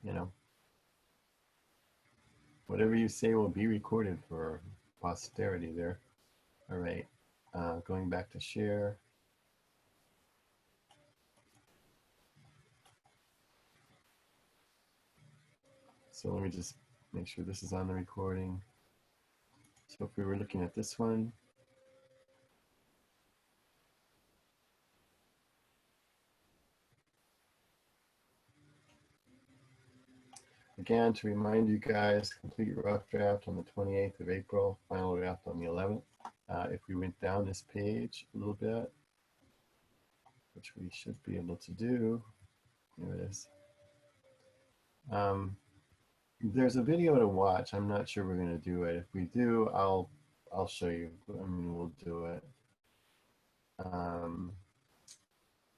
you know, whatever you say will be recorded for posterity there. All right, going back to share. So let me just make sure this is on the recording. So if we were looking at this one, again, to remind you guys, complete rough draft on the 28th of April, final draft on the 11th. If we went down this page a little bit, which we should be able to do, here it is. There's a video to watch. I'm not sure we're going to do it. If we do, I'll show you. I mean, we'll do it.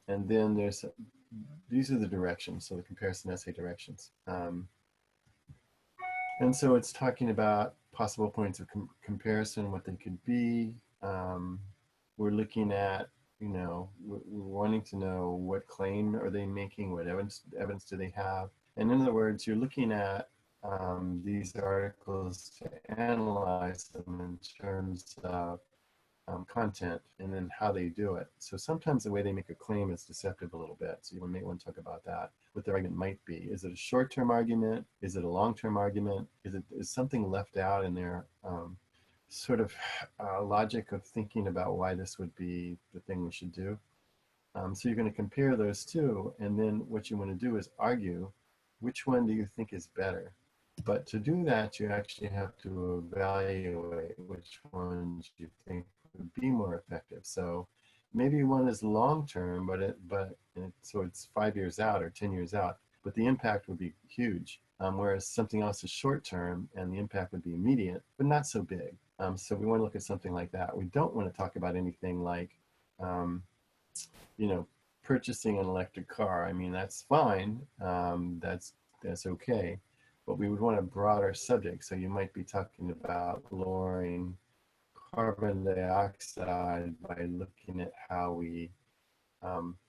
And then these are the directions, so the comparison essay directions. And so it's talking about possible points of comparison, what they could be. We're looking at, we're wanting to know what claim are they making, what evidence do they have. And in other words, you're looking at these articles to analyze them in terms of content and then how they do it. So sometimes the way they make a claim is deceptive a little bit. So you may want to talk about that, what the argument might be. Is it a short-term argument? Is it a long-term argument? Is something left out in their sort of logic of thinking about why this would be the thing we should do? So you're going to compare those two, and then what you want to do is argue which one do you think is better. But to do that, you actually have to evaluate which ones you think would be more effective. So maybe one is long-term, so it's 5 years out or 10 years out, but the impact would be huge. Whereas something else is short-term and the impact would be immediate, but not so big. So we want to look at something like that. We don't want to talk about anything like, purchasing an electric car. I mean, that's fine. That's okay. But we would want a broader subject. So you might be talking about lowering carbon dioxide by looking at how we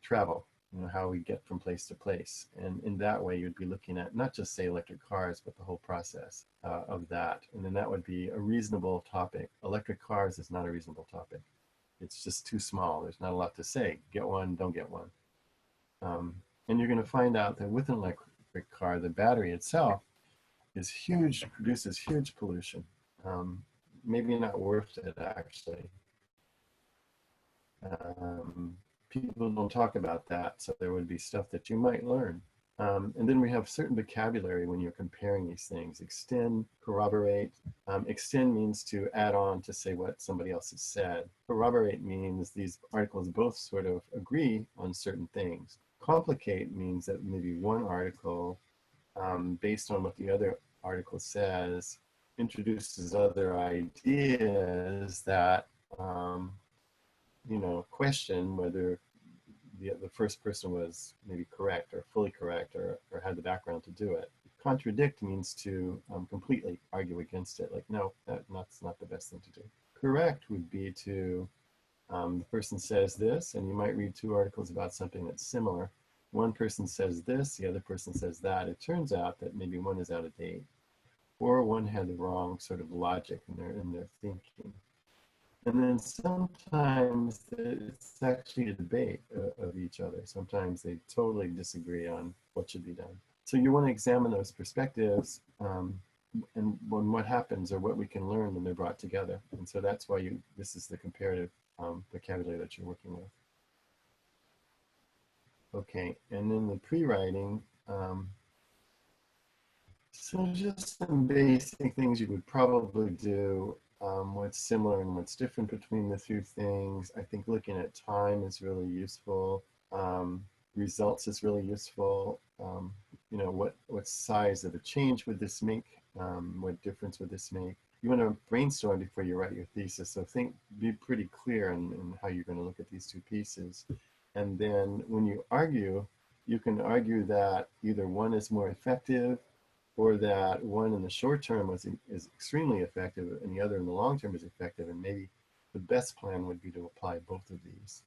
travel, how we get from place to place. And in that way, you'd be looking at not just, say, electric cars, but the whole process of that. And then that would be a reasonable topic. Electric cars is not a reasonable topic. It's just too small. There's not a lot to say. Get one, don't get one. And you're going to find out that with an electric car, the battery itself is huge, produces huge pollution. Maybe not worth it, actually. People don't talk about that, so there would be stuff that you might learn. And then we have certain vocabulary when you're comparing these things. Extend, corroborate. Extend means to add on to say what somebody else has said. Corroborate means these articles both sort of agree on certain things. Complicate means that maybe one article, based on what the other article says, introduces other ideas that, question whether the first person was maybe correct or fully correct or had the background to do it. Contradict means to completely argue against it. Like, no, that's not the best thing to do. Correct would be to, the person says this, and you might read two articles about something that's similar. One person says this, the other person says that. It turns out that maybe one is out of date, or one had the wrong sort of logic in their thinking. And then sometimes it's actually a debate of each other. Sometimes they totally disagree on what should be done. So you want to examine those perspectives and what happens or what we can learn when they're brought together. And so that's why this is the comparative vocabulary that you're working with. Okay, and then the pre-writing. So just some basic things you would probably do. What's similar and what's different between the two things. I think looking at time is really useful. Results is really useful. What size of a change would this make? What difference would this make? You want to brainstorm before you write your thesis. So be pretty clear in how you're going to look at these two pieces. And then when you argue, you can argue that either one is more effective, or that one in the short term is extremely effective and the other in the long term is effective, and maybe the best plan would be to apply both of these.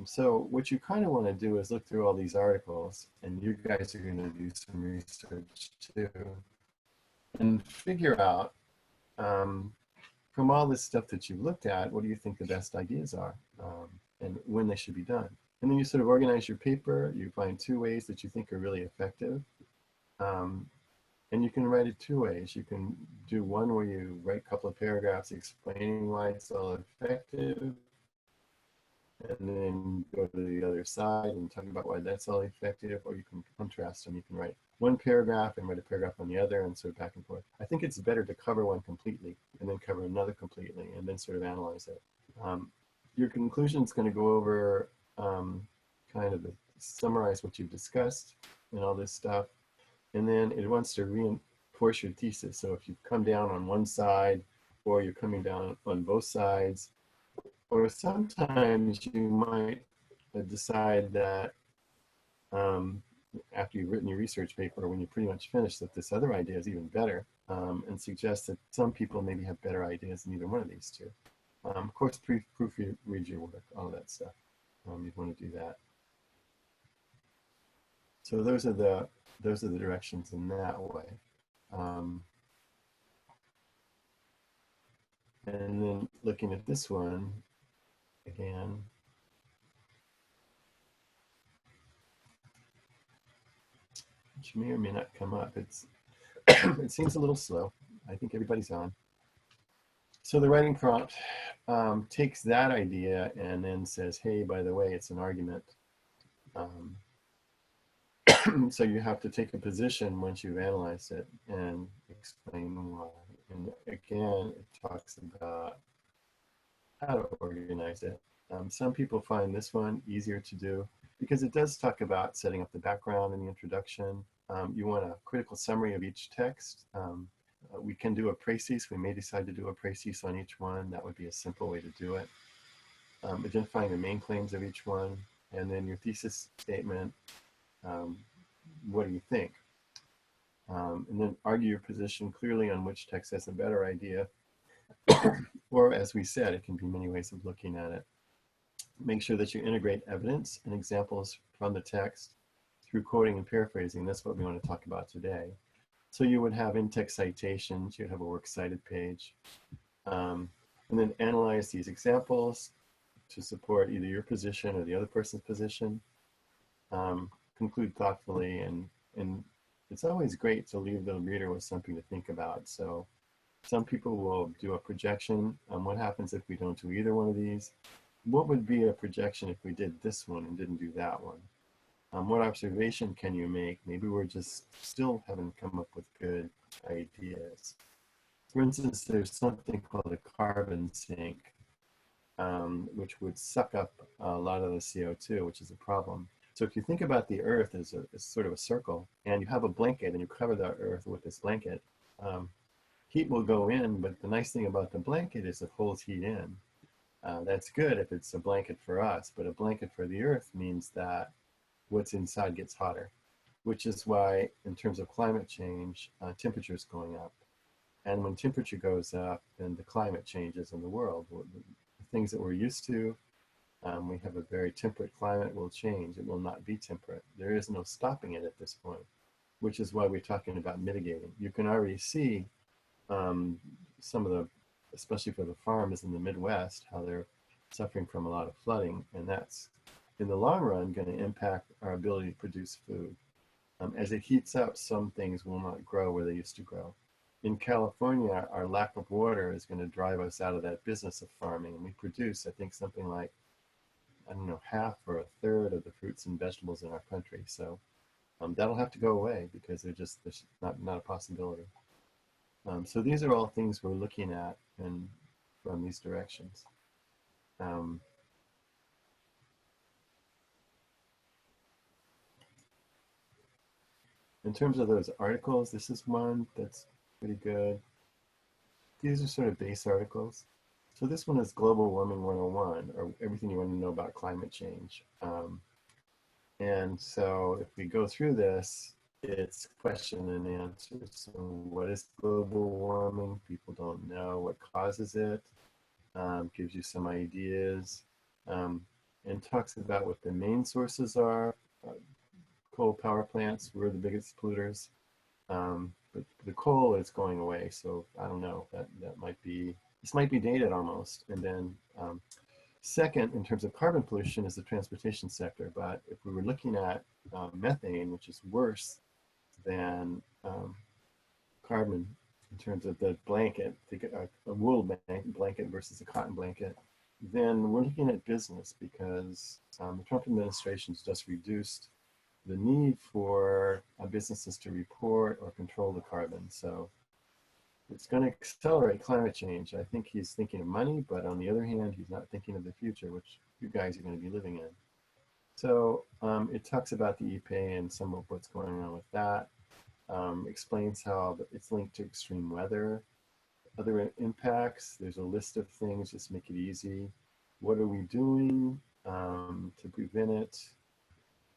So what you kind of want to do is look through all these articles, and you guys are going to do some research too, and figure out um, from all this stuff that you've looked at, what do you think the best ideas are, and when they should be done. And then you sort of organize your paper. You find two ways that you think are really effective. Um, and you can write it two ways. You can do one where you write a couple of paragraphs explaining why it's all effective, and then go to the other side and talk about why that's all effective, or you can contrast them. You can write one paragraph and write a paragraph on the other and sort of back and forth. I think it's better to cover one completely and then cover another completely and then sort of analyze it. Your conclusion is going to go over kind of summarize what you've discussed and all this stuff. And then it wants to reinforce your thesis. So if you've come down on one side or you're coming down on both sides, or sometimes you might decide that after you've written your research paper, when you're pretty much finished, that this other idea is even better, and suggest that some people maybe have better ideas than either one of these two. Of course, proofread your work, all of that stuff. You'd want to do that. So those are the directions in that way. And then looking at this one again, which may or may not come up. It seems a little slow. I think everybody's on. So the writing prompt takes that idea and then says, hey, by the way, it's an argument. So you have to take a position once you've analyzed it and explain why. And again, it talks about how to organize it. Some people find this one easier to do because it does talk about setting up the background and the introduction. You want a critical summary of each text. We can do a précis. We may decide to do a précis on each one. That would be a simple way to do it. Identifying the main claims of each one, and then your thesis statement. What do you think? And then argue your position clearly on which text has a better idea. Or as we said, it can be many ways of looking at it. Make sure that you integrate evidence and examples from the text through quoting and paraphrasing. That's what we want to talk about today. So you would have in-text citations, you'd have a works cited page, and then analyze these examples to support either your position or the other person's position. Conclude thoughtfully, and it's always great to leave the reader with something to think about. So some people will do a projection on what happens if we don't do either one of these. What would be a projection if we did this one and didn't do that one? What observation can you make? Maybe we're just still haven't come up with good ideas. For instance, there's something called a carbon sink, which would suck up a lot of the CO2, which is a problem. So if you think about the Earth as sort of a circle, and you have a blanket and you cover the Earth with this blanket, heat will go in, but the nice thing about the blanket is it holds heat in. That's good if it's a blanket for us, but a blanket for the Earth means that what's inside gets hotter, which is why, in terms of climate change, temperature is going up. And when temperature goes up, then the climate changes in the world. The things that we're used to, we have a very temperate climate, will change. It will not be temperate. There is no stopping it at this point, which is why we're talking about mitigating. You can already see some of the, especially for the farmers in the Midwest, how they're suffering from a lot of flooding, and that's, in the long run, going to impact our ability to produce food. As it heats up, some things will not grow where they used to grow. In California, our lack of water is going to drive us out of that business of farming, and we produce, I think, something like, I don't know, half or a third of the fruits and vegetables in our country. So that'll have to go away because there's not a possibility. So these are all things we're looking at and from these directions. In terms of those articles, this is one that's pretty good. These are sort of base articles. So this one is Global Warming 101, or everything you want to know about climate change. And so if we go through this, it's question and answer. So what is global warming? People don't know what causes it. Gives you some ideas. and talks about what the main sources are. Uh, Coal power plants were the biggest polluters, but the coal is going away. So I don't know. That might be, this might be dated almost. And then second, in terms of carbon pollution, is the transportation sector. But if we were looking at methane, which is worse than carbon in terms of the blanket, a wool blanket versus a cotton blanket, then we're looking at business because the Trump administration has just reduced the need for businesses to report or control the carbon. So it's going to accelerate climate change. I think he's thinking of money, but on the other hand, he's not thinking of the future, which you guys are going to be living in. So it talks about the EPA and some of what's going on with that. Explains how it's linked to extreme weather, other impacts. There's a list of things, just make it easy. What are we doing to prevent it?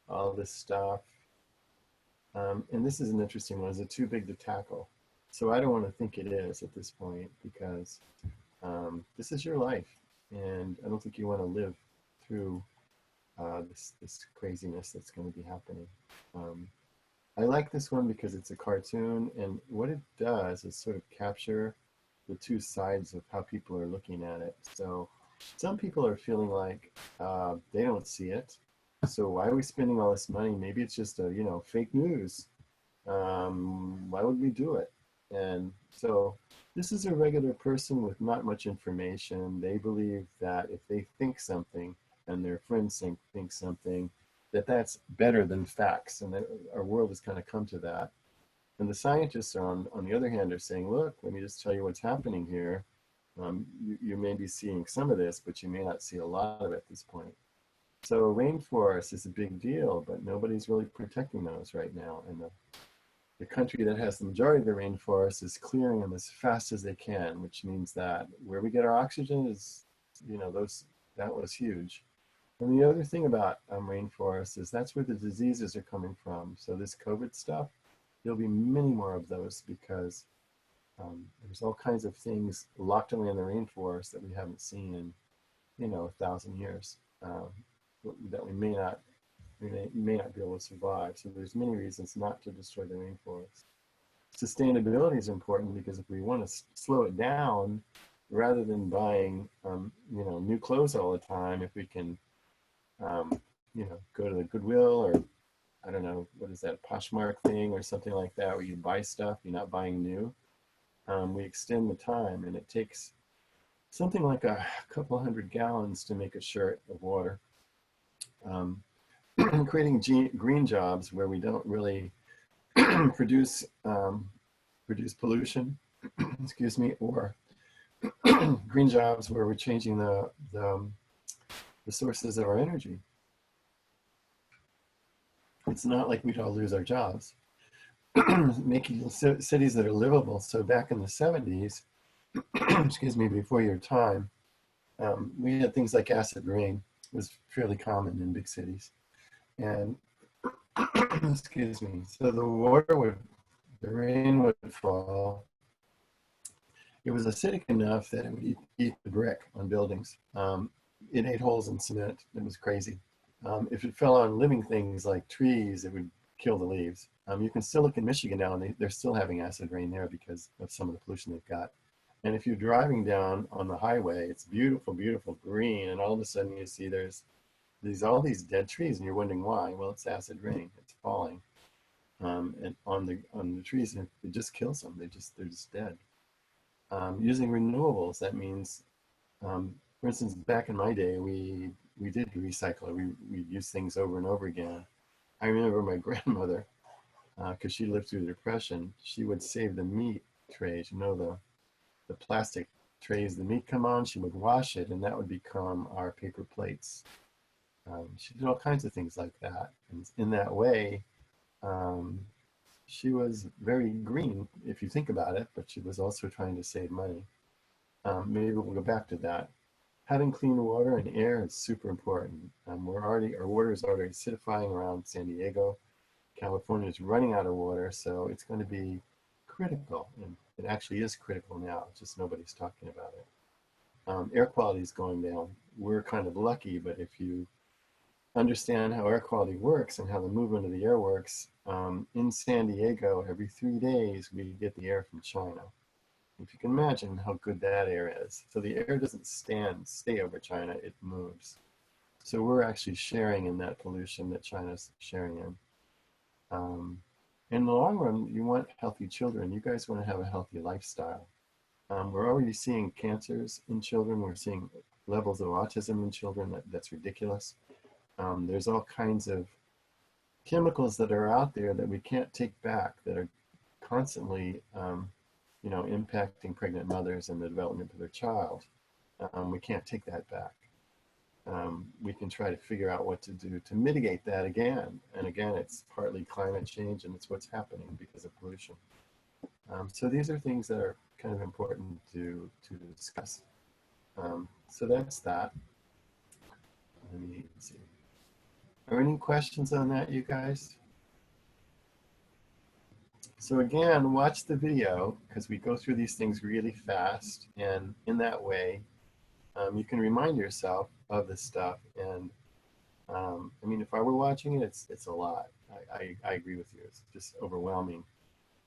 All this stuff. And this is an interesting one. Is it too big to tackle? So I don't want to think it is at this point because this is your life. And I don't think you want to live through this craziness that's going to be happening. I like this one because it's a cartoon, and what it does is sort of capture the two sides of how people are looking at it. So some people are feeling like they don't see it. So why are we spending all this money? Maybe it's just a fake news. Why would we do it? And so this is a regular person with not much information. They believe that if they think something and their friends think something, that's better than facts. And that our world has kind of come to that. And the scientists are on the other hand are saying, look, let me just tell you what's happening here. You may be seeing some of this, but you may not see a lot of it at this point. So rainforest is a big deal, but nobody's really protecting those right now. And the country that has the majority of the rainforest is clearing them as fast as they can, which means that where we get our oxygen is, that was huge. And the other thing about rainforests is that's where the diseases are coming from. So this COVID stuff, there'll be many more of those because there's all kinds of things locked away in the rainforest that we haven't seen in, 1,000 years that we may not be able to survive. So there's many reasons not to destroy the rainforest. Sustainability is important because if we want to slow it down, rather than buying, new clothes all the time, if we can, go to the Goodwill or I don't know, what is that, Poshmark thing or something like that, where you buy stuff, you're not buying new. We extend the time, and it takes something like a couple hundred gallons to make a shirt of water. Creating green jobs where we don't really produce pollution, excuse me, or green jobs where we're changing the sources of our energy. It's not like we'd all lose our jobs. Making cities that are livable. So back in the 70s, excuse me, before your time, we had things like acid rain was fairly common in big cities. And excuse me, so the rain would fall. It was acidic enough that it would eat the brick on buildings. It ate holes in cement. It was crazy. If it fell on living things like trees, it would kill the leaves. You can still look in Michigan now, and they're still having acid rain there because of some of the pollution they've got. And if you're driving down on the highway, it's beautiful, beautiful green, and all of a sudden you see there's all these dead trees, and you're wondering why. Well, it's acid rain. It's falling, and on the trees, and it just kills them. They're just dead. Using renewables, that means, for instance, back in my day, we did recycle. We used things over and over again. I remember my grandmother, because she lived through the Depression, she would save the meat trays, the plastic trays the meat come on, she would wash it, and that would become our paper plates. She did all kinds of things like that. And in that way, she was very green, if you think about it, but she was also trying to save money. Maybe we'll go back to that. Having clean water and air is super important. Our water is already acidifying around San Diego. California is running out of water, so it's going to be critical. And it actually is critical now, just nobody's talking about it. Air quality is going down. We're kind of lucky, but if you understand how air quality works and how the movement of the air works, in San Diego, every 3 days, we get the air from China. If you can imagine how good that air is. So the air doesn't stay over China, it moves. So we're actually sharing in that pollution that China's sharing in. In the long run, you want healthy children. You guys want to have a healthy lifestyle. We're already seeing cancers in children. We're seeing levels of autism in children. That's ridiculous. There's all kinds of chemicals that are out there that we can't take back that are constantly, impacting pregnant mothers and the development of their child. We can't take that back. We can try to figure out what to do to mitigate that again. And again, it's partly climate change and it's what's happening because of pollution. So these are things that are kind of important to discuss. So that's that. Let me see. Are any questions on that, you guys? So again, watch the video because we go through these things really fast, and in that way, you can remind yourself of this stuff. And I mean, if I were watching it, it's a lot. I agree with you. It's just overwhelming.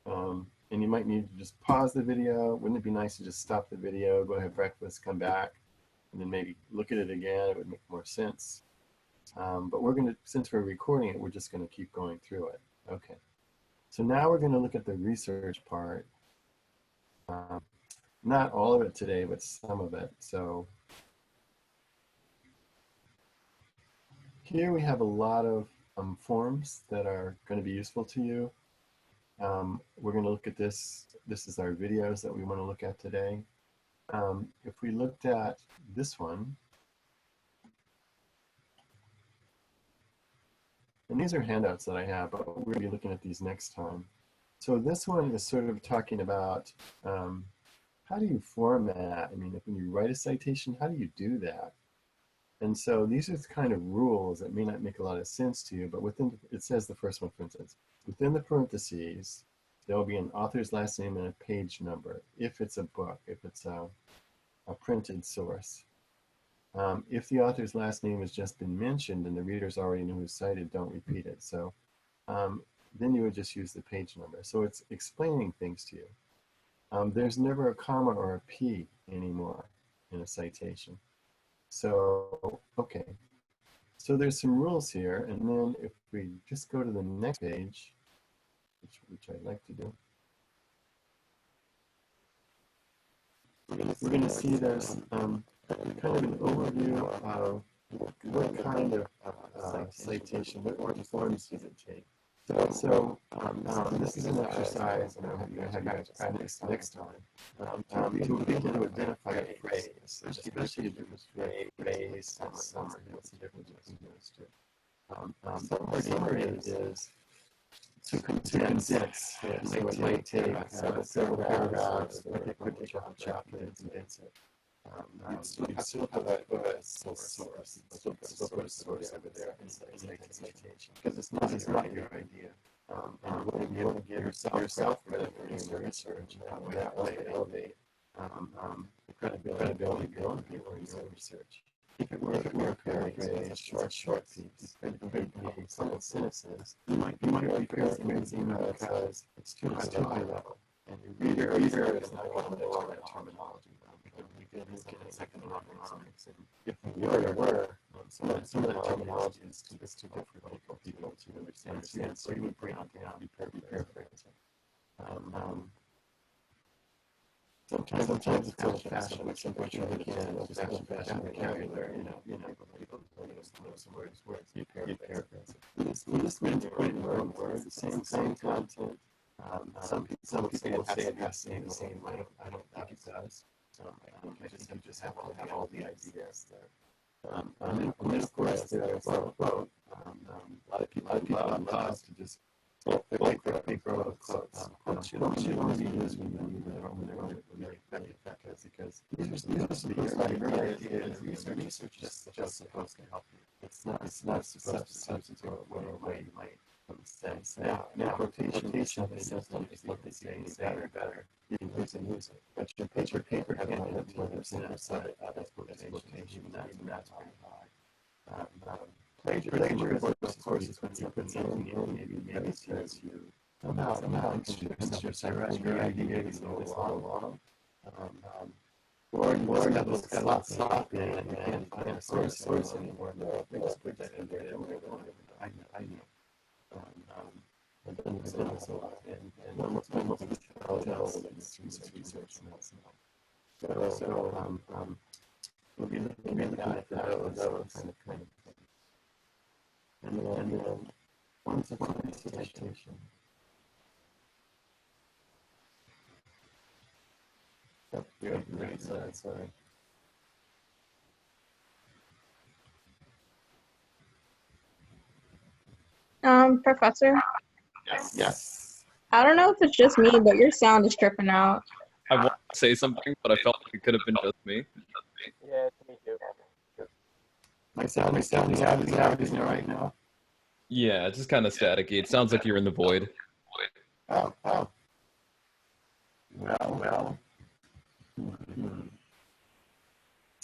And you might need to just pause the video. Wouldn't it be nice to just stop the video, go have breakfast, come back, and then maybe look at it again? It would make more sense. But we're going to, since we're recording it, we're just going to keep going through it. Okay. So now we're going to look at the research part. Not all of it today, but some of it. So here we have a lot of forms that are going to be useful to you. We're going to look at this. This is our videos that we want to look at today. If we looked at this one, and these are handouts that I have, but we're going to be looking at these next time. So this one is sort of talking about how do you format? I mean, when you write a citation, how do you do that? And so these are the kind of rules that may not make a lot of sense to you, but within, it says the first one, for instance, within the parentheses, there will be an author's last name and a page number, if it's a book, if it's a printed source. If the author's last name has just been mentioned and the readers already know who's cited, don't repeat it. So then you would just use the page number. So it's explaining things to you. There's never a comma or a P anymore in a citation. So, okay. So there's some rules here. And then if we just go to the next page, which I'd like to do, we're going to see there's kind of an overview of what kind of citation, what forms does it take. So this is an exercise, and I'll have you guys practice next time, to begin to identify a phrase, especially if it was phrase and summary. What's the difference between those two? Summary is to condense. So it might take several paragraphs, but it could take a whole chapter to condense it. You'd still have a source. Still put a source over there in citation, because it's not your idea. And you want to give yourself credit for doing the research, and that way elevate the credibility of your own people in your research. If it were a paraphrase, a short piece, it could be some sentences. You might be paraphrasing because it's too high level, and your reader is not going to know that terminology. If we were, some of that terminology is too difficult for people to understand, so you would bring it down, be paraphrasing. Sometimes it's old-fashioned, like some people can old-fashioned vocabulary, people know some words, you paraphrase it. This means putting words, the same content. Some people will say it has to be the same way. I don't think it does. I think you just have all the ideas there. And then of course, there's a quote. A lot of people love to just like the big quotes. Quotes should only be used when they're really effective, because these are supposed to be your idea, and research is just supposed to help you. It's not supposed to substitute what you might say. Now quotation is what they say better. You can use it. But your paper can't have 20% of that's quotation, that's very high. plagiarism, of course, is when you put something in, maybe says you somehow introduce your idea is a little long. Um, or you just got a lot soft and you can't find a source anymore. They just put that in there. I know. I've done this a lot, and almost tell when it's research and that's not. So we'll be looking at those kind of things. And then once upon a citation. Yep, you're ready, sorry. Professor, Yes. I don't know if it's just me, but your sound is tripping out. I wanted to say something, but I felt like it could have been just me. Yeah, it's me too. My sound is happening right now. Yeah, it's just kind of staticky. It sounds like you're in the void. Oh. Well.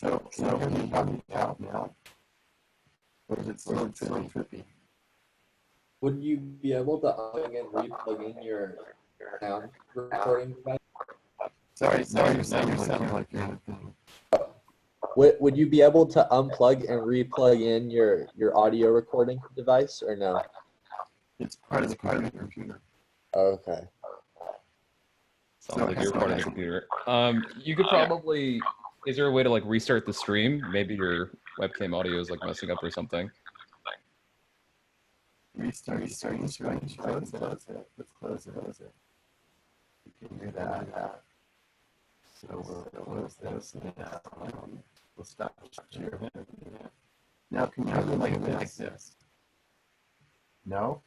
So can you help me out now? Or is it still trippy? Would you be able to unplug and re-plug in your sound recording device? Sorry, you're sounding like you're in a thing. Would you be able to unplug and re-plug in your audio recording device or no? It's part of the computer. Okay. Sounds like you're part of the computer. You could probably. Is there a way to like restart the stream? Maybe your webcam audio is like messing up or something. Restarting the stream. Close it. Let's close it. You can do that. So we'll close this now. We'll stop here. Now can you do like this? No?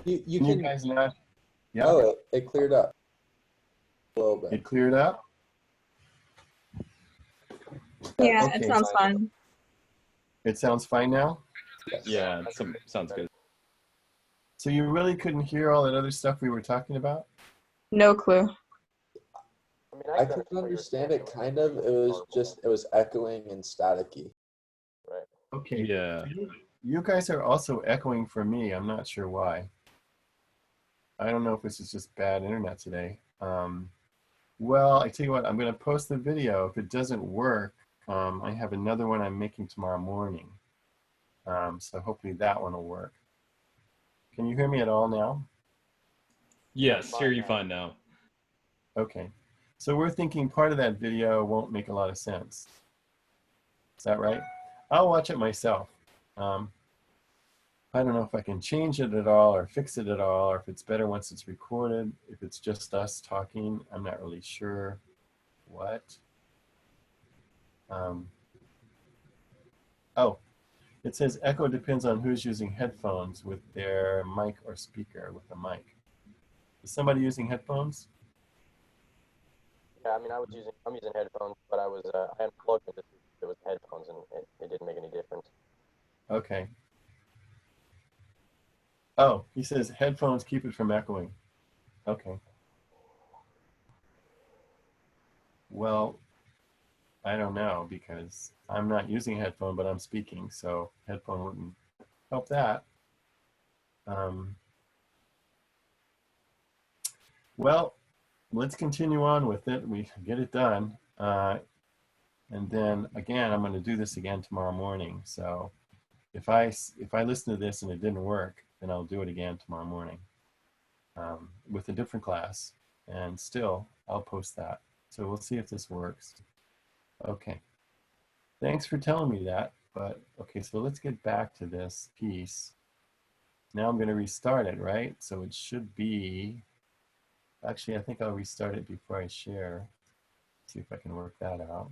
You Can can. you guys not? Yeah. Oh, it cleared up a little bit. It cleared up? Yeah, Okay. it sounds fun. It sounds fine now? Yeah, sounds good. So you really couldn't hear all that other stuff we were talking about? No clue. I could understand it kind of. It was echoing and staticky. Right. Okay. Yeah. You guys are also echoing for me. I'm not sure why. I don't know if this is just bad internet today. Well, I tell you what, I'm going to post the video. If it doesn't work, I have another one I'm making tomorrow morning. So hopefully that one will work. Can you hear me at all now? Yes, hear you fine now. Okay. So we're thinking part of that video won't make a lot of sense. Is that right? I'll watch it myself. I don't know if I can change it at all or fix it at all, or if it's better once it's recorded. If it's just us talking, I'm not really sure what. Oh, it says echo depends on who's using headphones with their mic or speaker with the mic. Is somebody using headphones? Yeah, I mean, I'm using headphones, but I unplugged it to see if it was headphones, and it didn't make any difference. Okay. Oh, he says headphones keep it from echoing. Okay. Well, I don't know because I'm not using a headphone, but I'm speaking, so headphone wouldn't help that. Well, let's continue on with it. We get it done. And then again, I'm going to do this again tomorrow morning. So if I listen to this and it didn't work, then I'll do it again tomorrow morning with a different class. And still, I'll post that. So we'll see if this works. Okay. Thanks for telling me that. But okay, so let's get back to this piece. Now I'm going to restart it, right? So it should be, actually, I think I'll restart it before I share. See if I can work that out.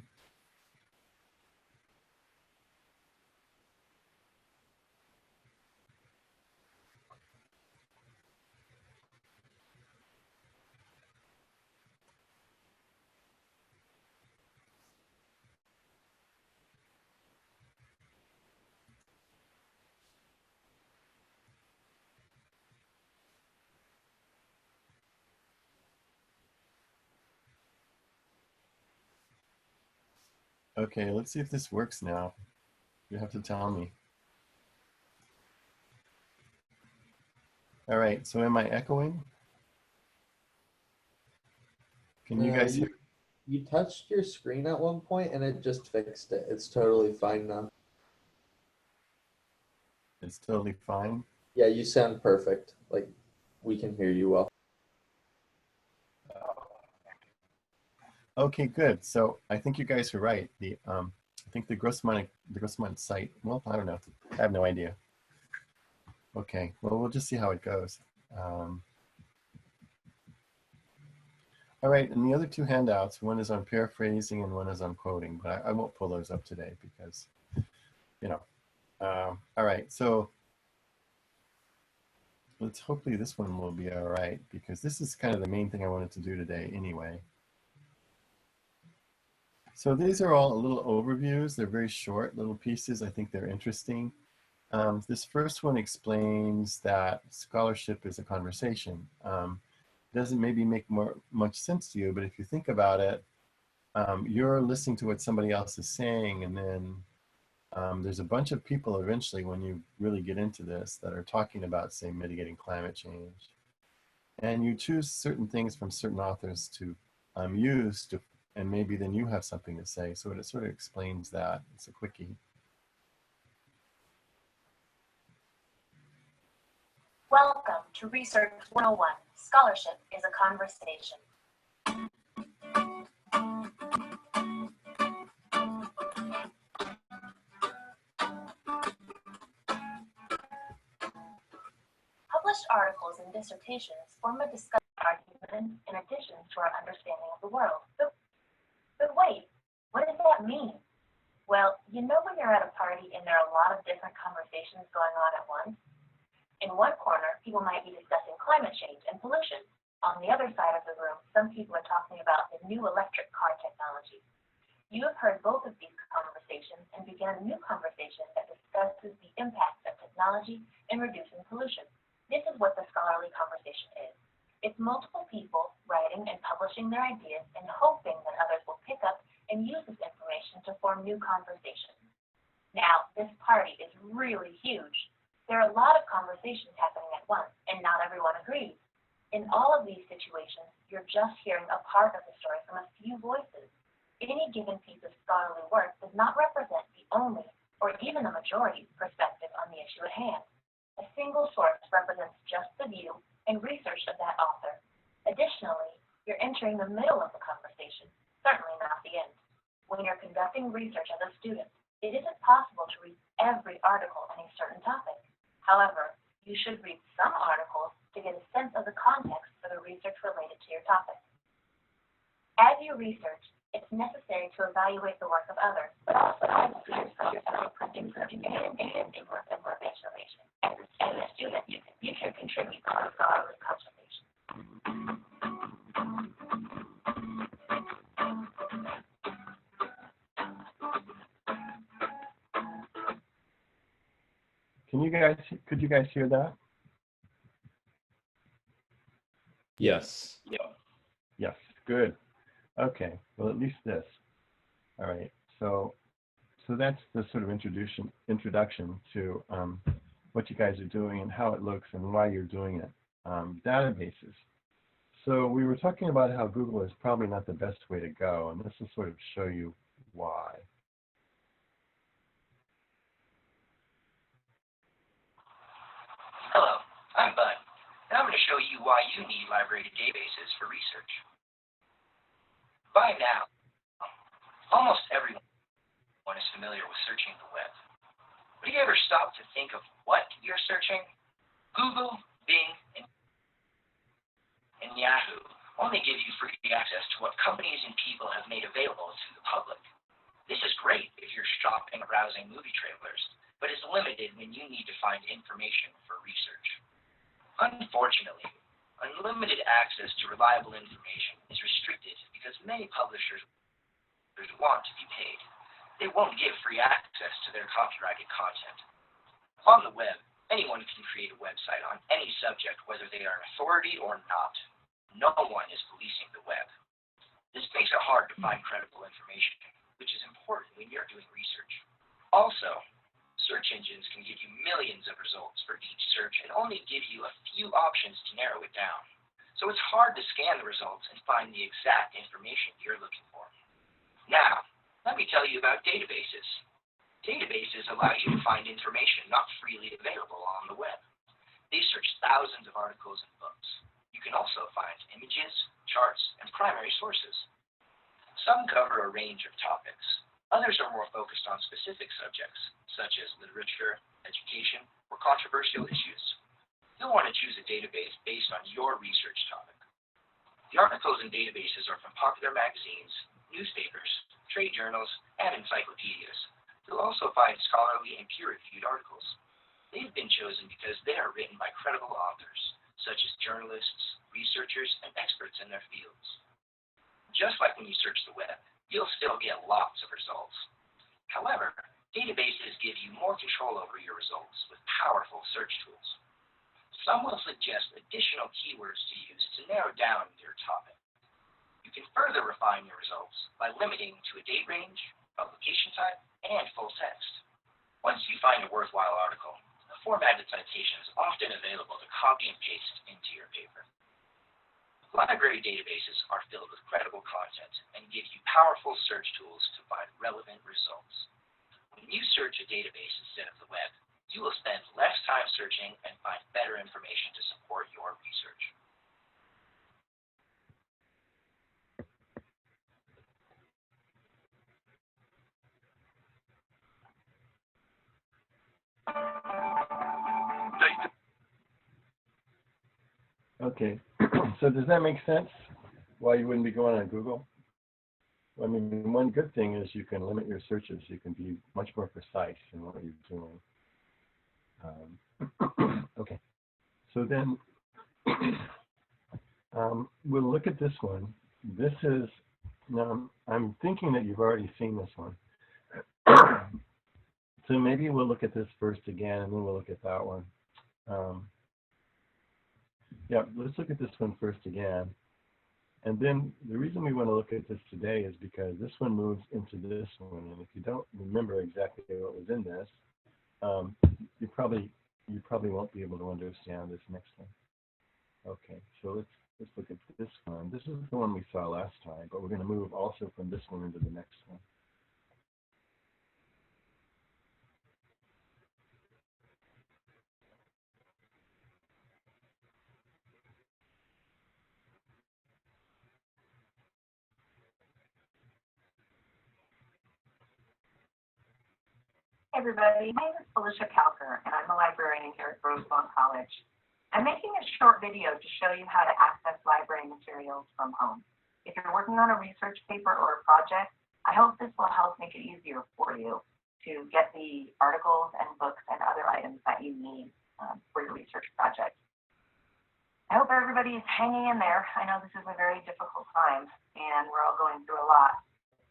Okay, let's see if this works now. You have to tell me. All right, so am I echoing? Can you guys hear? You touched your screen at one point and it just fixed it. It's totally fine now. It's totally fine. Yeah, you sound perfect. Like we can hear you well. Okay, good. So I think you guys are right. I think the Grossman site. Well, I don't know. I have no idea. Okay. Well, we'll just see how it goes. All right, and the other two handouts, one is on paraphrasing and one is on quoting, but I won't pull those up today because, you know. All right, so hopefully this one will be all right because this is kind of the main thing I wanted to do today anyway. So these are all little overviews. They're very short little pieces. I think they're interesting. This first one explains that scholarship is a conversation. Doesn't maybe make much sense to you, but if you think about it, you're listening to what somebody else is saying, and then there's a bunch of people eventually when you really get into this that are talking about, say, mitigating climate change. And you choose certain things from certain authors to use to, and maybe then you have something to say. So it sort of explains that. It's a quickie. Welcome to Research 101. Scholarship is a conversation. Published articles and dissertations form a discussion argument in addition to our understanding of the world. But wait, what does that mean? Well, you know when you're at a party and there are a lot of different conversations going on at once? In one corner, people might be discussing climate change and pollution. On the other side of the room, some people are talking about the new electric car technology. You have heard both of these conversations and began a new conversation that discusses the impacts of technology in reducing pollution. This is what the scholarly conversation is. It's multiple people writing and publishing their ideas and hoping that others will pick up and use this information to form new conversations. Now, this party is really huge. There are a lot of conversations happening at once, and not everyone agrees. In all of these situations, you're just hearing a part of the story from a few voices. Any given piece of scholarly work does not represent the only, or even the majority, perspective on the issue at hand. A single source represents just the view and research of that author. Additionally, you're entering the middle of the conversation, certainly not the end. When you're conducting research as a student, it isn't possible to read every article on a certain topic. However, you should read some articles to get a sense of the context for the research related to your topic. As you research, it's necessary to evaluate the work of others, but also ask yourself about printing work and information. As a student, you can contribute to the scholarly conversation. Could you guys hear that? Yes. Yes, good. Okay, well, at least this. All right, so that's the sort of introduction to what you guys are doing and how it looks and why you're doing it. Databases. So we were talking about how Google is probably not the best way to go, and this will sort of show you why. Hello, I'm Bud, and I'm going to show you why you need library databases for research. By now, almost everyone is familiar with searching the web. But do you ever stop to think of what you're searching? Google, Bing, and Yahoo only give you free access to what companies and people have made available to the public. This is great if you're shopping or browsing movie trailers, but it's limited when you need to find information for research. Unfortunately, unlimited access to reliable information is restricted because many publishers want to be paid. They won't give free access to their copyrighted content. On the web, anyone can create a website on any subject, whether they are an authority or not. No one is policing the web. This makes it hard to find credible information, which is important when you're doing research. Also, Search engines can give you millions of results for each search and only give you a few options to narrow it down. So it's hard to scan the results and find the exact information you're looking for. Now, let me tell you about databases. Databases allow you to find information not freely available on the web. They search thousands of articles and books. You can also find images, charts, and primary sources. Some cover a range of topics. Others are more focused on specific subjects, such as literature, education, or controversial issues. You'll want to choose a database based on your research topic. The articles in databases are from popular magazines, newspapers, trade journals, and encyclopedias. You'll also find scholarly and peer-reviewed articles. They've been chosen because they are written by credible authors, such as journalists, researchers, and experts in their fields. Just like when you search the web, you'll still get lots of results. However, databases give you more control over your results with powerful search tools. Some will suggest additional keywords to use to narrow down your topic. You can further refine your results by limiting to a date range, publication type, and full text. Once you find a worthwhile article, a formatted citation is often available to copy and paste into your paper. Library databases are filled with credible content and give you powerful search tools to find relevant results. When you search a database instead of the web, you will spend less time searching and find better information to support your research. Okay, so does that make sense? Why you wouldn't be going on Google? I mean, one good thing is you can limit your searches. You can be much more precise in what you're doing. Okay, so then we'll look at this one. This is, now I'm thinking that you've already seen this one. So maybe we'll look at this first again, and then we'll look at that one. Yeah, let's look at this one first again. And then the reason we want to look at this today is because this one moves into this one. And if you don't remember exactly what was in this, you probably won't be able to understand this next one. Okay, so let's look at this one. This is the one we saw last time, but we're going to move also from this one into the next one. Hey everybody, my name is Felicia Kalker, and I'm a librarian here at Rosemont College. I'm making a short video to show you how to access library materials from home. If you're working on a research paper or a project, I hope this will help make it easier for you to get the articles and books and other items that you need for your research project. I hope everybody is hanging in there. I know this is a very difficult time, and we're all going through a lot.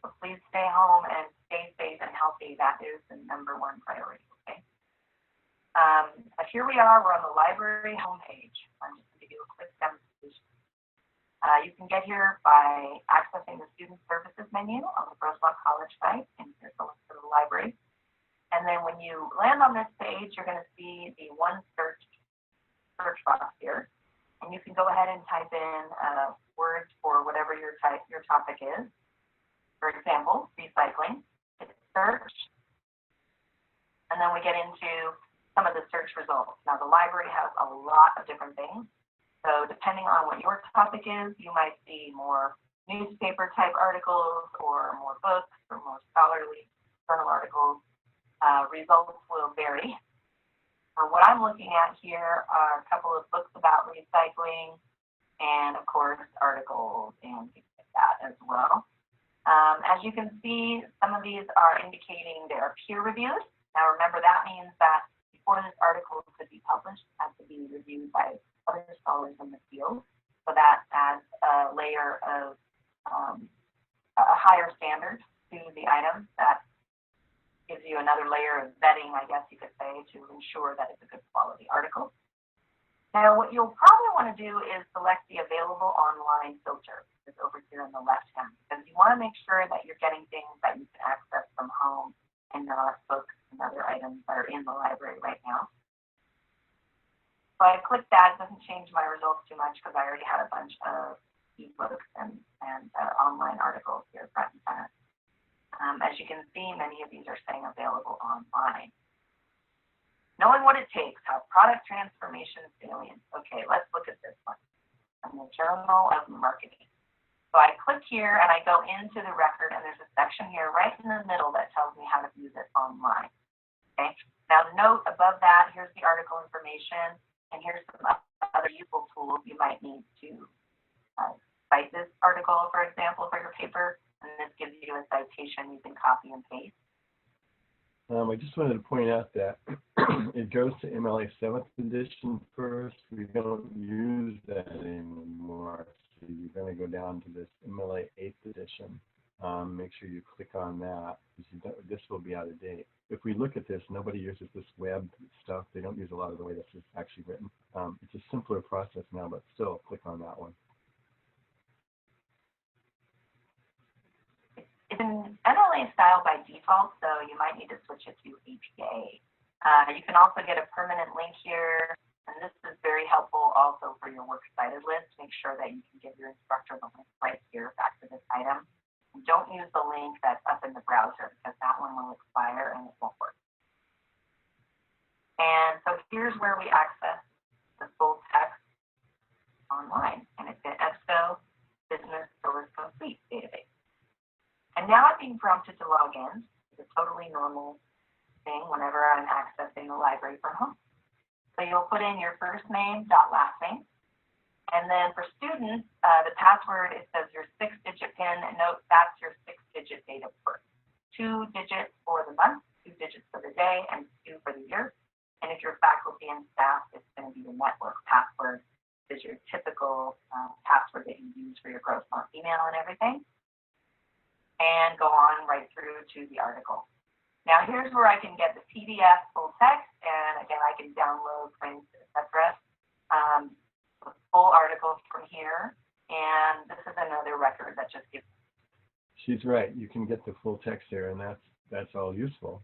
So please stay home and stay safe and healthy. That is the #1 priority, okay? But here we are. We're on the library homepage. I'm just going to give you a quick demonstration. You can get here by accessing the Student Services menu on the Rosemont College site, and here's the link to the library. And then when you land on this page, you're going to see the one search box here. And you can go ahead and type in words for whatever your topic is. For example, recycling, hit search, and then we get into some of the search results. Now, the library has a lot of different things. So depending on what your topic is, you might see more newspaper type articles or more books or more scholarly journal articles. Results will vary. What I'm looking at here are a couple of books about recycling and, of course, articles and things like that as well. As you can see, some of these are indicating they are peer-reviewed. Now, remember, that means that before this article could be published, it has to be reviewed by other scholars in the field. So that adds a layer of a higher standard to the item. That gives you another layer of vetting, I guess you could say, to ensure that it's a good quality article. Now, what you'll probably want to do is select the available online filter. It's over here on the left hand, because you want to make sure that you're getting things that you can access from home and not books and other items that are in the library right now. So I clicked that. It doesn't change my results too much because I already had a bunch of ebooks and online articles here front and center. As you can see, many of these are saying available online. Knowing what it takes, how product transformation salient. Okay, let's look at this one. In the Journal of Marketing. So I click here and I go into the record, and there's a section here right in the middle that tells me how to view this online. Okay. Now note above that, here's the article information, and here's some other useful tools you might need to cite this article, for example, for your paper. And this gives you a citation you can copy and paste. I just wanted to point out that it goes to MLA 7th edition first. We don't use that anymore. So you're going to go down to this MLA 8th edition. Make sure you click on that, because this will be out of date. If we look at this, nobody uses this web stuff. They don't use a lot of the way this is actually written. It's a simpler process now, but still click on that one. It's in MLA style by default, so you might need to switch it to APA. You can also get a permanent link here, and this is very helpful also for your works cited list. Make sure that you can give your instructor the link right here back to this item. And don't use the link that's up in the browser, because that one will expire and it won't work. And so here's where we access the full text online, and it's the EBSCO Business Source Complete database. And now I'm being prompted to log in. It's a totally normal thing whenever I'm accessing the library from home. So you'll put in your first name, last name. And then for students, the password, it says your 6-digit PIN. And note, that's your 6-digit date of birth. 2 digits for the month, 2 digits for the day, and 2 for the year. And if you're faculty and staff, it's going to be the network password. This is your typical password that you use for your Grossmont email and everything. And go on right through to the article. Now here's where I can get the PDF full text, and again I can download, print, etc. The full article from here, and this is another record that just gives. She's right. You can get the full text there, and that's all useful.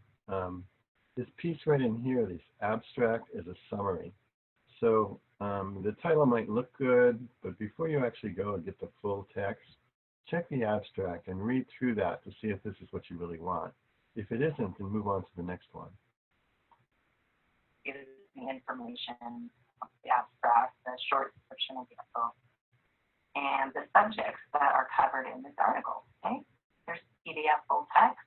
This piece right in here, this abstract, is a summary. So the title might look good, but before you actually go and get the full text, check the abstract and read through that to see if this is what you really want. If it isn't, then move on to the next one. Gives the information, the abstract, the short description of the article, and the subjects that are covered in this article. Okay, there's PDF full text.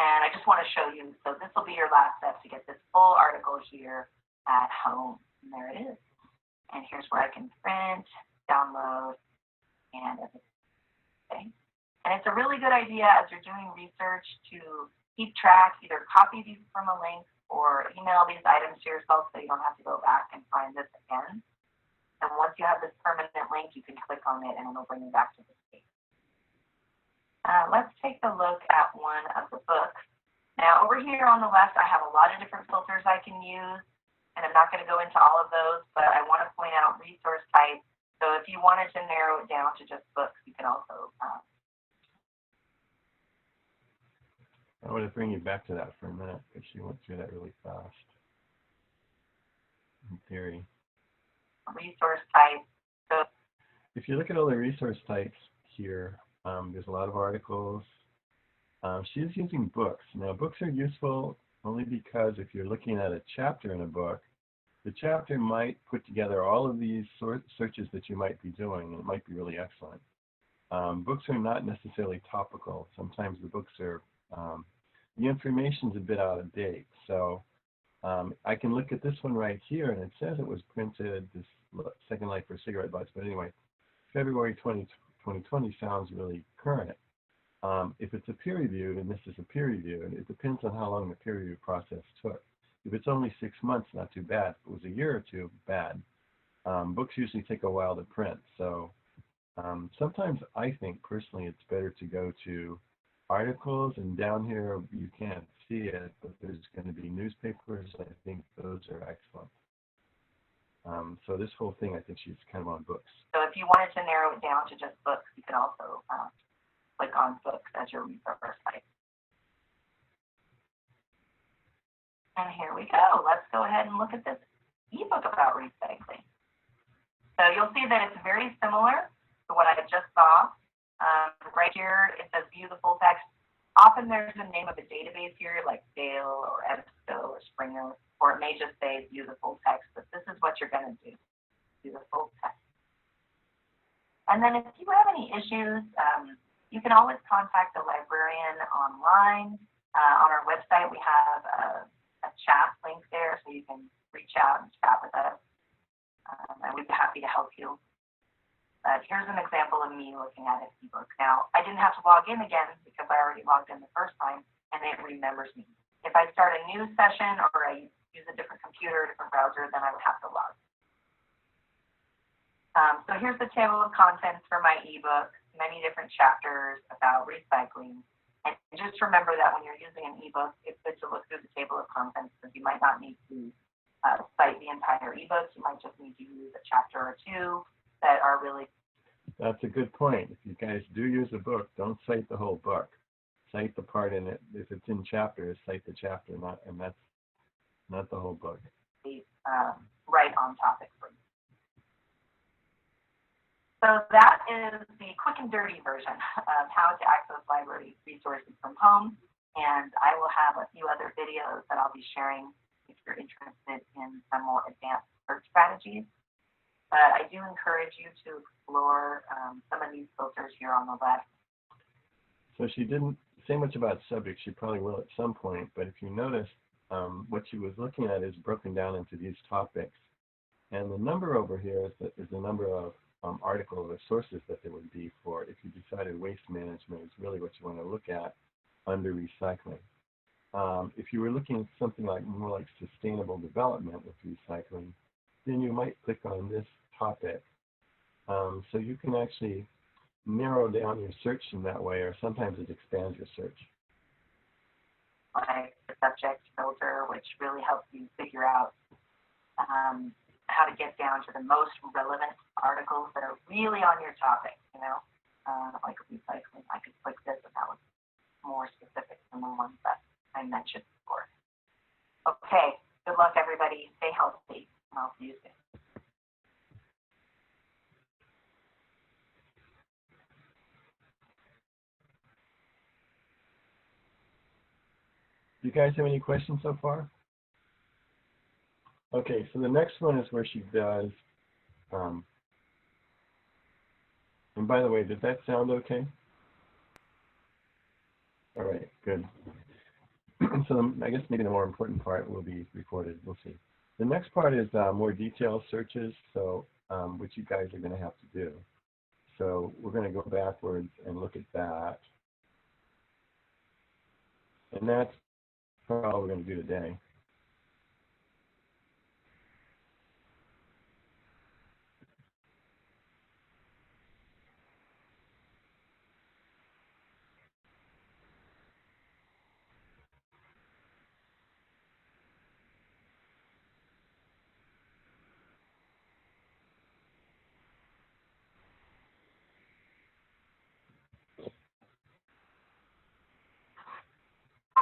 And I just want to show you, so this will be your last step to get this full article here at home. And there it is. And here's where I can print, download, and everything. Okay. And it's a really good idea as you're doing research to keep track, either copy these from a link or email these items to yourself so you don't have to go back and find this again. And once you have this permanent link, you can click on it and it'll bring you back to this page. Let's take a look at one of the books. Now over here on the left, I have a lot of different filters I can use, and I'm not going to go into all of those, but I want to point out resource types. So if you wanted to narrow it down to just books, you can also. I want to bring you back to that for a minute because she went through that really fast. In theory. Resource type. So if you look at all the resource types here, there's a lot of articles. She's using books. Now, books are useful only because if you're looking at a chapter in a book, the chapter might put together all of these searches that you might be doing, and it might be really excellent. Books are not necessarily topical. Sometimes the books are, the information's a bit out of date. So I can look at this one right here, and it says it was printed, this Second Life for Cigarette Butts, but anyway, February 2020 sounds really current. If it's a peer review, and this is a peer review, and it depends on how long the peer review process took. If it's only 6 months, not too bad. If it was a year or two, bad. Books usually take a while to print. So sometimes I think personally it's better to go to articles, and down here you can't see it, but there's going to be newspapers. I think those are excellent. So this whole thing, I think she's kind of on books. So if you wanted to narrow it down to just books, you could also click on books as your resource site. And here we go. Let's go ahead and look at this ebook about recycling. So you'll see that it's very similar to what I just saw. Right here, it says view the full text. Often there's a name of a database here, like Dale or EBSCO or Springer, or it may just say view the full text, but this is what you're going to do, view the full text. And then if you have any issues, you can always contact the librarian online. On our website, we have a chat link there, so you can reach out and chat with us, and we'd be happy to help you. But here's an example of me looking at an ebook. Now, I didn't have to log in again because I already logged in the first time, and it remembers me. If I start a new session or I use a different computer, a different browser, then I would have to log. So here's the table of contents for my ebook, many different chapters about recycling. And just remember that when you're using an ebook, it's good to look through the table of contents because you might not need to cite the entire ebook. You might just need to use a chapter or two that are really. That's a good point. If you guys do use a book, don't cite the whole book. Cite the part in it. If it's in chapters, cite the chapter, and that's not the whole book. Right on topic for you. So that is the quick and dirty version of how to access library resources from home. And I will have a few other videos that I'll be sharing if you're interested in some more advanced search strategies. But I do encourage you to explore some of these filters here on the left. So she didn't say much about subjects. She probably will at some point. But if you notice, what she was looking at is broken down into these topics. And the number over here is the number of articles or sources that there would be for, if you decided waste management is really what you want to look at under recycling. If you were looking at something like more like sustainable development with recycling, then you might click on this topic. So you can actually narrow down your search in that way, or sometimes it expands your search. Like the subject filter, which really helps you figure out how to get down to the most relevant articles that are really on your topic, like recycling. I could click this if that was more specific than the ones that I mentioned before. Okay, good luck everybody. Stay healthy, and I'll see you soon. Do you guys have any questions so far? Okay, so the next one is where she does, and by the way, did that sound okay? All right, good. So I guess maybe the more important part will be recorded. We'll see. The next part is more detailed searches, so which you guys are going to have to do. So we're going to go backwards and look at that. And that's all we're going to do today.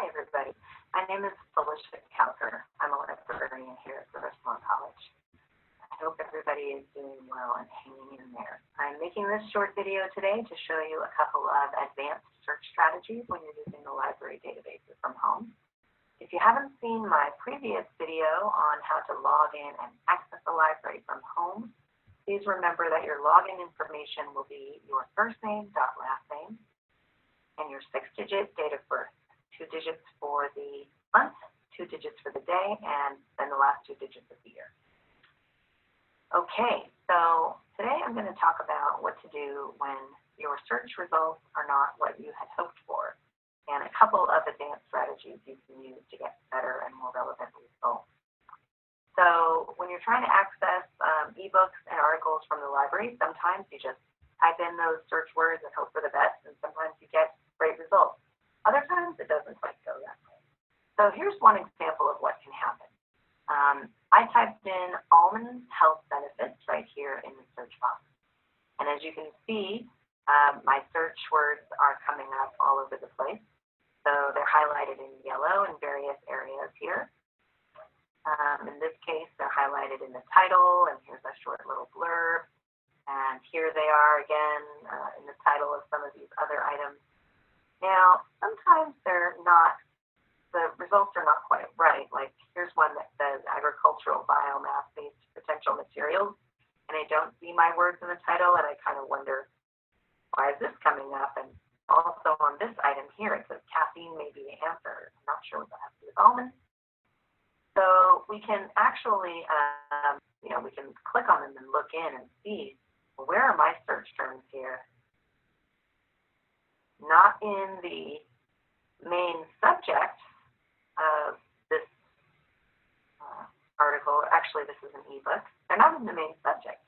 Hi, everybody. My name is Felicia Calker. I'm a librarian here at Riverside College. I hope everybody is doing well and hanging in there. I'm making this short video today to show you a couple of advanced search strategies when you're using the library databases from home. If you haven't seen my previous video on how to log in and access the library from home, please remember that your login information will be your first name dot last name and your 6-digit date of birth. 2 digits for the month, 2 digits for the day, and then the last 2 digits of the year. Okay, so today I'm going to talk about what to do when your search results are not what you had hoped for, and a couple of advanced strategies you can use to get better and more relevant results. So when you're trying to access ebooks and articles from the library, sometimes you just type in those search words and hope for the best, and sometimes you get great results. Other times it doesn't quite go that way. So here's one example of what can happen. I typed in almond health benefits right here in the search box. And as you can see, my search words are coming up all over the place. So they're highlighted in yellow in various areas here. In this case, they're highlighted in the title, and here's a short little blurb. And here they are again in the title of some of these other items. Now, sometimes they're not, the results are not quite right. Like here's one that says agricultural biomass-based potential materials, and I don't see my words in the title, and I kind of wonder, why is this coming up? And also on this item here, it says caffeine may be the answer. I'm not sure what that has to do with almonds. So we can actually, we can click on them and look in and see, well, where are my search terms here? Not in the main subject of this article. Actually, this is an ebook. They're not in the main subject.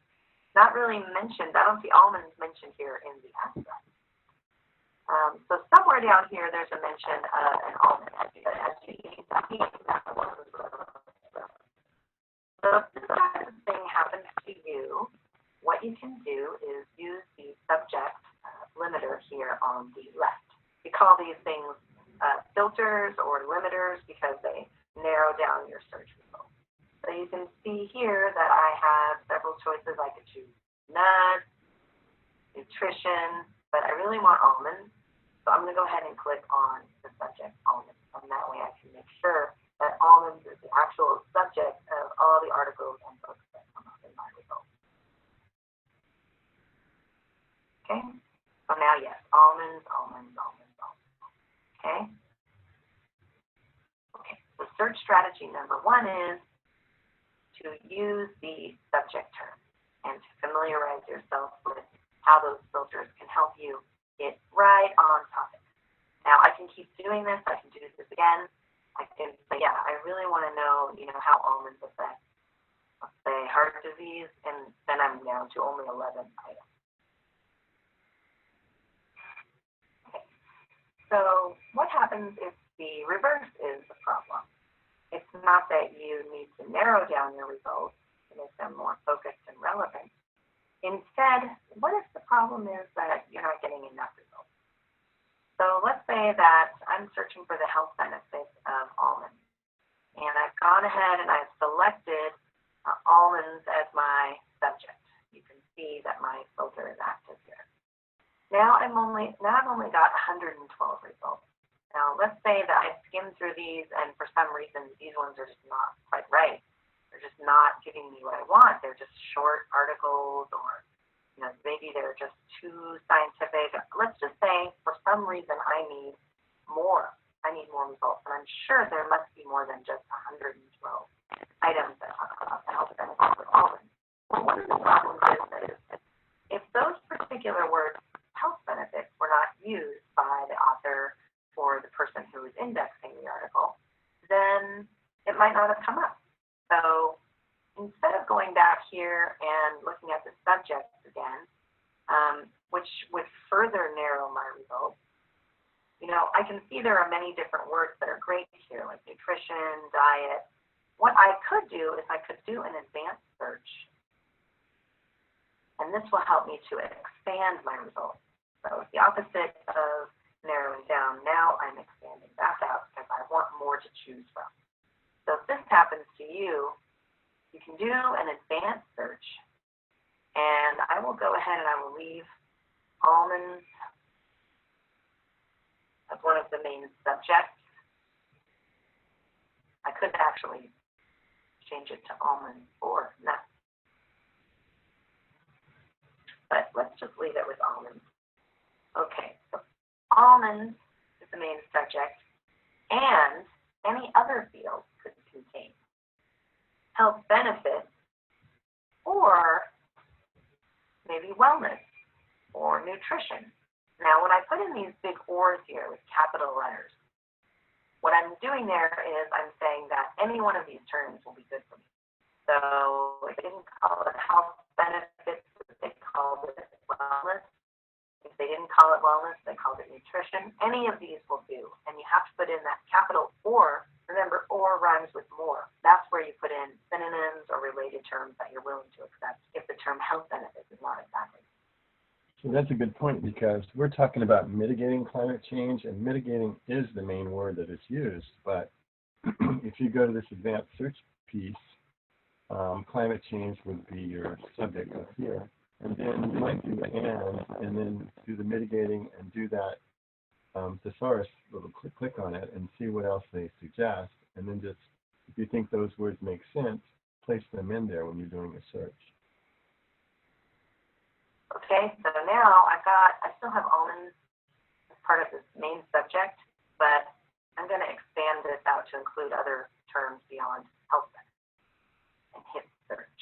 Not really mentioned. I don't see almonds mentioned here in the abstract. So somewhere down here, there's a mention of an almond. So if this kind of thing happens to you, what you can do is use the subject limiter here on the left. We call these things filters or limiters because they narrow down your search results. So you can see here that I have several choices. I could choose nuts, nutrition, but I really want almonds. So I'm going to go ahead and click on the subject, almonds, and that way I can make sure that almonds is the actual subject of all the articles and books that come up in my results. Okay, so now yes, almonds, almonds, almonds, almonds. Okay. Okay, so search strategy number 1 is to use the subject term and to familiarize yourself with how those filters can help you get right on topic. Now I can keep doing this. I can do this again. I can say, yeah, I really want to know, how almonds affect, let's say, heart disease, and then I'm down to only 11 items. Okay. So what happens if the reverse is the problem? It's not that you need to narrow down your results to make them more focused and relevant. Instead, what if the problem is that you're not getting enough results? So let's say that I'm searching for the health benefits of almonds. And I've gone ahead and I've selected almonds as my subject. You can see that my filter is active here. Now I've only got 112 results. Now let's say that I skimmed through these and for some reason these ones are just not quite right. They're just not giving me what I want. They're just short articles, or maybe they're just too scientific. Let's just say for some reason I need more. I need more results, and I'm sure there must be more than just 112 items that talk about the health benefits of almonds. Well, one of the problems is that if those particular words, health benefits, were not used by the author or the person who is indexing the article, then it might not have come up. So instead of going back here and looking at the subjects again, which would further narrow my results, I can see there are many different words that are great here, like nutrition, diet. What I could do is I could do an advanced search, and this will help me to expand my results. So it's the opposite of narrowing down. Now I'm expanding back out because I want more to choose from. So if this happens to you, you can do an advanced search, and I will go ahead and I will leave almonds as one of the main subjects. I could actually change it to almonds or nuts, but let's just leave it with almonds. Okay, so almonds is the main subject, and any other field could contain health benefits, or maybe wellness, or nutrition. Now, when I put in these big "ors" here with capital letters, what I'm doing there is I'm saying that any one of these terms will be good for me. So if they didn't call it health benefits, they called it wellness. If they didn't call it wellness, they called it nutrition. Any of these will do. And you have to put in that capital "or." Remember, "or" rhymes with "more." That's where you put in synonyms or related terms that you're willing to accept if the term health benefits is not exactly. So that's a good point, because we're talking about mitigating climate change, and mitigating is the main word that is used, but if you go to this advanced search piece, climate change would be your subject up here. And then you might do and then do the mitigating and do that thesaurus little click on it and see what else they suggest. And then just, if you think those words make sense, place them in there when you're doing a search. Okay, so now I still have almonds as part of this main subject, but I'm going to expand this out to include other terms beyond health and hit search.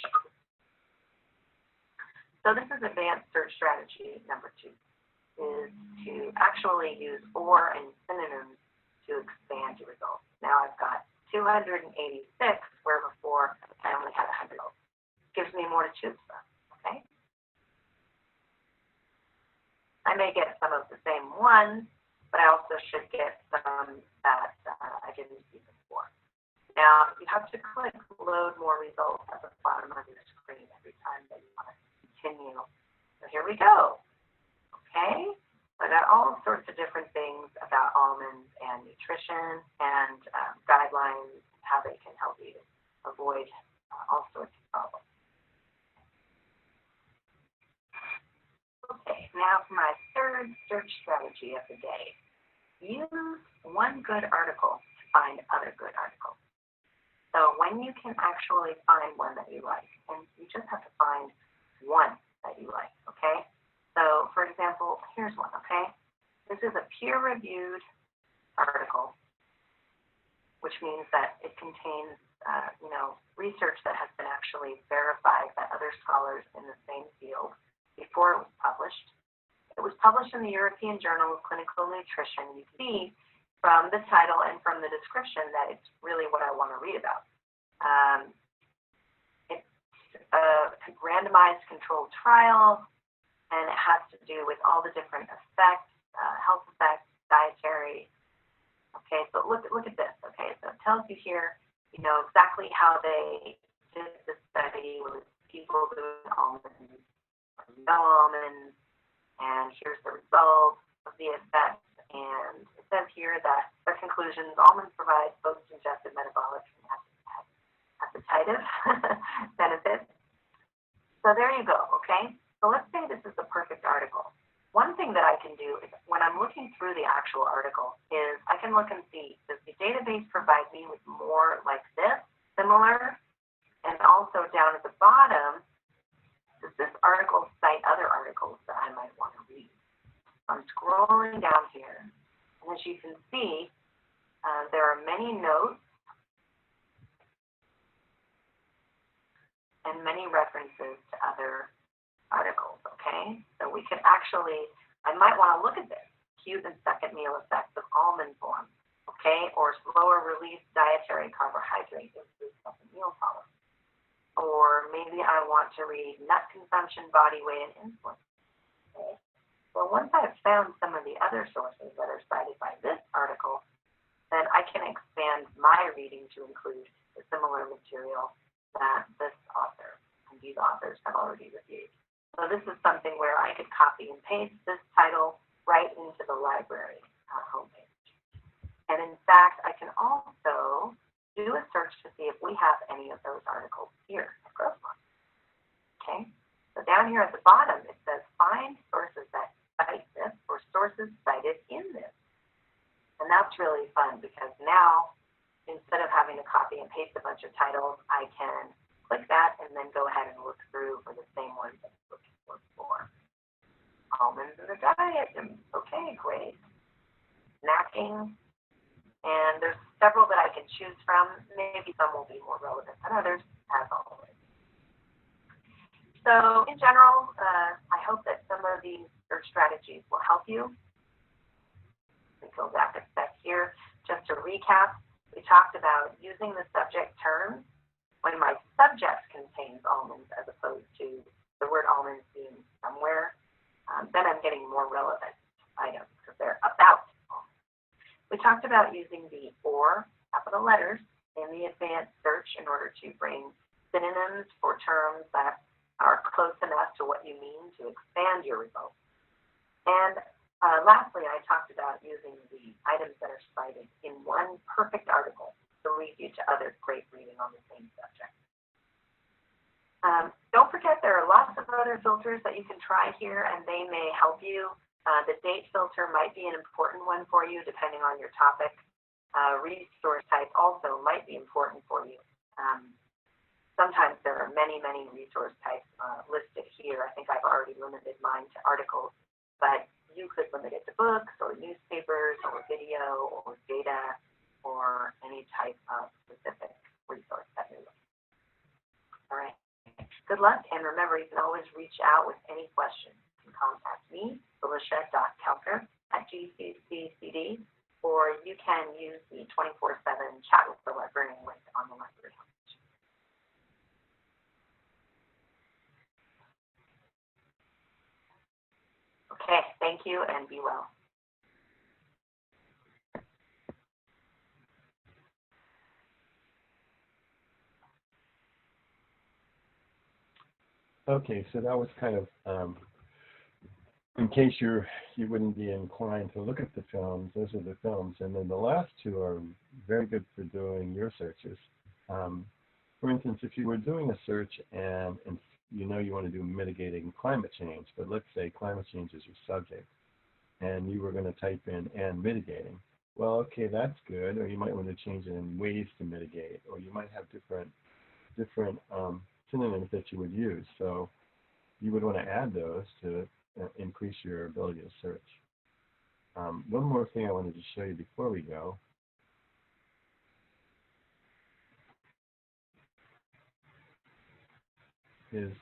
So this is advanced search strategy number 2, is to actually use or and synonyms to expand your results. Now I've got 286, where before I only had 100. Gives me more to choose from, okay? I may get some of the same ones, but I also should get some that I didn't see before. Now, you have to click load more results at the bottom of your screen every time that you want to continue. So here we go. Okay, so I got all sorts of different things about almonds and nutrition and guidelines, how they can help you avoid all sorts of problems. Okay, now for my third search strategy of the day. Use one good article to find other good articles. So when you can actually find one that you like, and you just have to find one that you like, okay? So, for example, here's one, okay? This is a peer-reviewed article, which means that it contains, research that has been actually verified by other scholars in the same field before it was published. It was published in the European Journal of Clinical Nutrition. You can see from the title and from the description that it's really what I want to read about. It's a randomized controlled trial, and it has to do with all the different effects, health effects, dietary. Okay, so look at this. Okay, so it tells you here, exactly how they did the study with people doing almonds or no almonds, and here's the results of the effects. And it says here that their conclusions: almonds provide post-ingested metabolic and appetitive benefits. So there you go. Okay. So let's say this is the perfect article. One thing that I can do is when I'm looking through the actual article is I can look and see, does the database provide me with more like this, similar? And also down at the bottom, does this article cite other articles that I might want to read? I'm scrolling down here, and as you can see, there are many notes and many references to other articles, okay? So we could actually, I might want to look at this, acute and second meal effects of almond form, okay? Or slower release dietary carbohydrate improves second meal tolerance. Or maybe I want to read nut consumption, body weight, and insulin, okay? Well, once I've found some of the other sources that are cited by this article, then I can expand my reading to include the similar material that this author and these authors have already reviewed. So this is something where I could copy and paste this title right into the library homepage. And in fact, I can also do a search to see if we have any of those articles here at Grossmont. Okay, so down here at the bottom, it says find sources that cite this or sources cited in this. And that's really fun because now, instead of having to copy and paste a bunch of titles, I can click that and then go ahead and look through for the same ones that I'm looking for. Almonds in the diet. Okay, great. Snacking. And there's several that I can choose from. Maybe some will be more relevant than others, as always. So in general, I hope that some of these search strategies will help you. We go back a step here. Just to recap, we talked about using the subject terms when my subject contains almonds as opposed to the word almonds being somewhere. Then I'm getting more relevant items because they're about almonds. We talked about using the or capital letters in the advanced search in order to bring synonyms for terms that are close enough to what you mean to expand your results. And lastly, I talked about using the items that are cited in one perfect article to lead you to other great reading on the same subject. Don't forget there are lots of other filters that you can try here, and they may help you. The date filter might be an important one for you depending on your topic. Resource type also might be important for you. Sometimes there are many, many resource types listed here. I think I've already limited mine to articles, but you could limit it to books or newspapers or video or data or any type of specific resource that you're looking for. All right. Good luck, and remember, you can always reach out with any questions. You can contact me, Felicia.kelker@GCCCD, or you can use the 24/7 chat with the librarian link on the library homepage. Okay, thank you, and be well. Okay, so that was kind of in case you wouldn't be inclined to look at the films. Those are the films, and then the last two are very good for doing your searches. For instance, if you were doing a search and you know you want to do mitigating climate change, but let's say climate change is your subject, and you were going to type in and mitigating. Well, okay, that's good. Or you might want to change it in ways to mitigate, or you might have different synonyms that you would use. So you would want to add those to increase your ability to search. One more thing I wanted to show you before we go. Is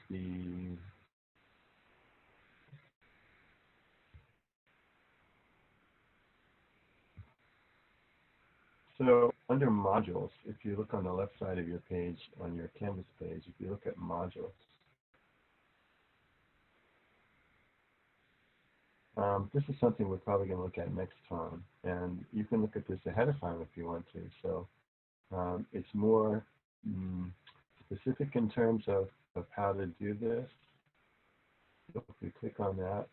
so under modules, if you look on the left side of your page, on your Canvas page, if you look at modules, this is something we're probably going to look at next time, and you can look at this ahead of time if you want to. So it's more specific in terms of how to do this. So if we click on that,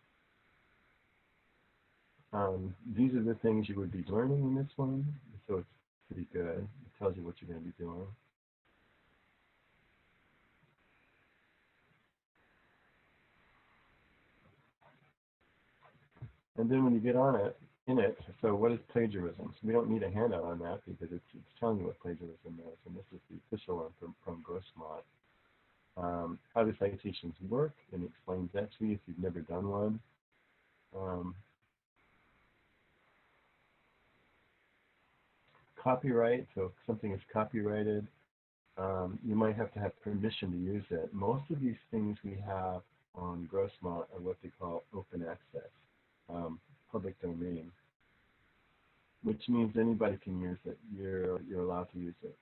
these are the things you would be learning in this one, so it's pretty good. It tells you what you're going to be doing. And then when you get on it, so what is plagiarism? So we don't need a handout on that because it's telling you what plagiarism is, and this is the official one from Grossmont. How do citations work, and it explains that to you if you've never done one. Copyright, so if something is copyrighted, you might have to have permission to use it. Most of these things we have on Grossmont are what they call open access, public domain, which means anybody can use it. You're allowed to use it.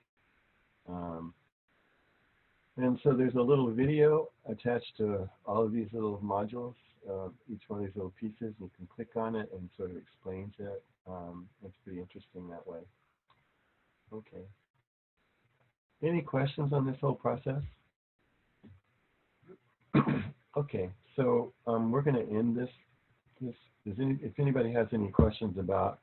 And so there's a little video attached to all of these little modules, each one of these little pieces. You can click on it and sort of explains it. It's pretty interesting that way. Okay. Any questions on this whole process? Okay, so we're going to end this. If anybody has any questions about